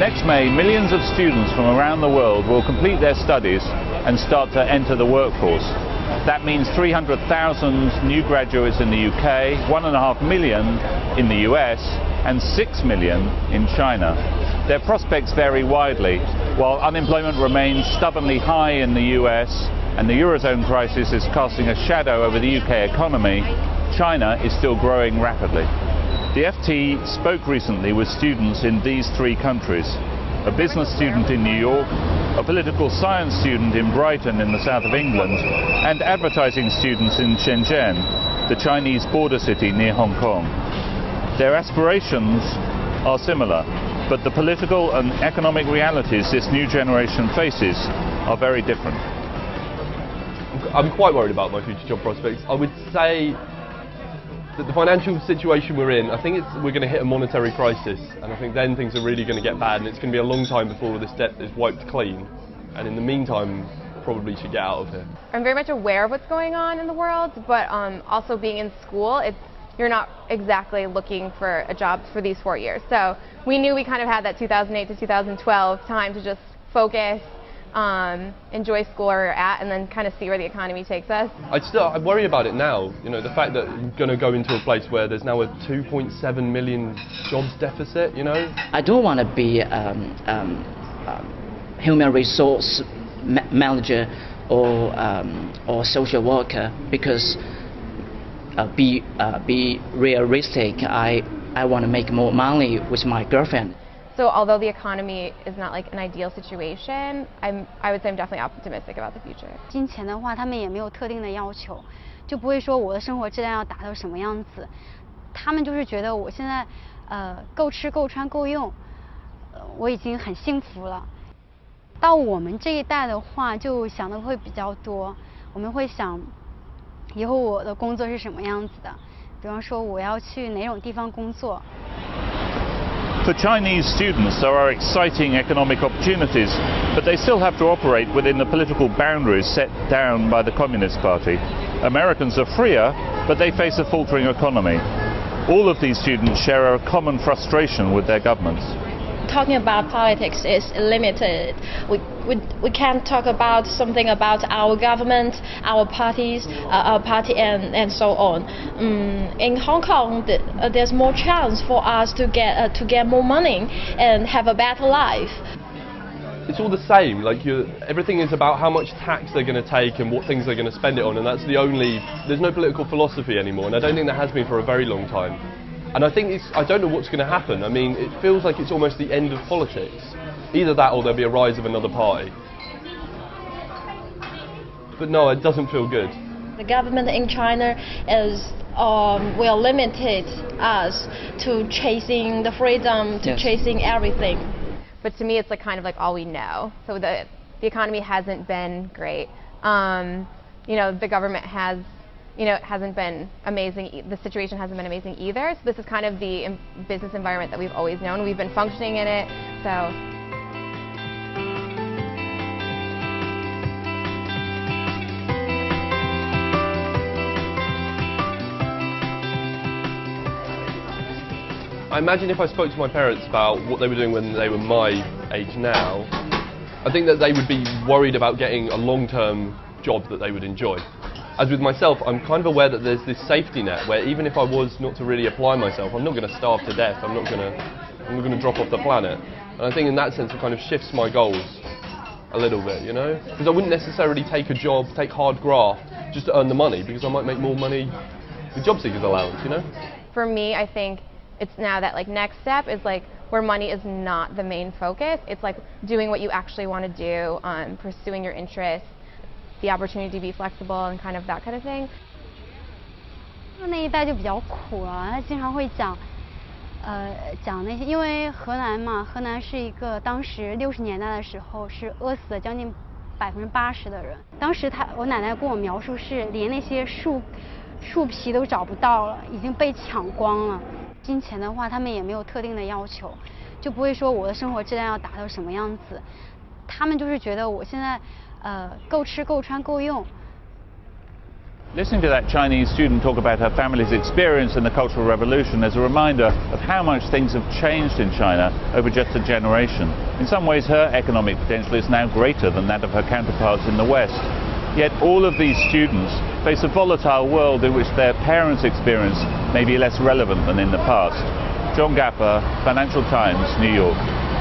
Next May, millions of students from around the world will complete their studies and start to enter the workforce. That means 300,000 new graduates in the UK, 1.5 million in the US, and 6 million in China. Their prospects vary widely. While unemployment remains stubbornly high in the US and the Eurozone crisis is casting a shadow over the UK economy, China is still growing rapidly. The FT spoke recently with students in these three countries: a business student in New York, a political science student in Brighton in the south of England, and advertising students in Shenzhen, the Chinese border city near Hong Kong. Their aspirations are similar, but the political and economic realities this new generation faces are very different. I'm quite worried about my future job prospects. I would say that the financial situation we're in, I think we're going to hit a monetary crisis, and I think then things are really going to get bad, and it's going to be a long time before all this debt is wiped clean. And in the meantime, probably should get out of here. I'm very much aware of what's going on in the world, but also being in school, you're not exactly looking for a job for these 4 years. So we knew we kind of had that 2008 to 2012 time to just focus, enjoy school where we're at, and then kind of see where the economy takes us. I worry about it now. You know, the fact that we're going to go into a place where there's now a 2.7 million jobs deficit. You know, I don't want to be human resource manager or social worker, because be realistic. I want to make more money with my girlfriend. So although the economy is not like an ideal situation, I would say I'm definitely optimistic about the future. 金钱的话，他们也没有特定的要求，就不会说我的生活质量要达到什么样子。他们就是觉得我现在够吃够穿够用，我已经很幸福了。到我们这一代的话，就想的会比较多，我们会想以后我的工作是什么样子的，比方说我要去哪种地方工作。For Chinese students, there are exciting economic opportunities, but they still have to operate within the political boundaries set down by the Communist Party. Americans are freer, but they face a faltering economy. All of these students share a common frustration with their governments. Talking about politics is limited. We can't talk about something about our government, our parties, our party, and so on. In Hong Kong, there's more chance for us to get more money and have a better life. It's all the same. Like everything is about how much tax they're going to take and what things they're going to spend it on, and that's the only. There's no political philosophy anymore, and I don't think there has been for a very long time. And I think I don't know what's going to happen. I mean, it feels like it's almost the end of politics. Either that or there'll be a rise of another party. But no, it doesn't feel good. The government in China will limit us to chasing the freedom, to chasing everything. But to me, it's like kind of like all we know. So the economy hasn't been great. You know, the government has. You know, it hasn't been amazing. The situation hasn't been amazing either. So this is kind of the business environment that we've always known. We've been functioning in it. So. I imagine if I spoke to my parents about what they were doing when they were my age now, I think that they would be worried about getting a long-term job that they would enjoy. As with myself, I'm kind of aware that there's this safety net where even if I was not to really apply myself, I'm not going to starve to death, I'm not going to drop off the planet. And I think in that sense it kind of shifts my goals a little bit, you know? Because I wouldn't necessarily take a job, take hard graft just to earn the money, because I might make more money with job seekers allowance, you know? For me, I think it's now that like next step is like where money is not the main focus. It's like doing what you actually want to do, pursuing your interests, the opportunity to be flexible and kind of that kind of thing. 那一代就比较苦了，他经常会讲那些，因为河南嘛，河南是一个当时60年代的时候是饿死了将近80%的人。当时我奶奶跟我描述是连那些树皮都找不到了，已经被抢光了。金钱的话，他们也没有特定的要求，就不会说我的生活质量要达到什么样子。他们就是觉得我现在够吃够穿够用， Listening to that Chinese student talk about her family's experience in the Cultural Revolution is a reminder of how much things have changed in China over just a generation. In some ways, her economic potential is now greater than that of her counterparts in the West. Yet all of these students face a volatile world in which their parents' experience may be less relevant than in the past. John Gapper, Financial Times, New York.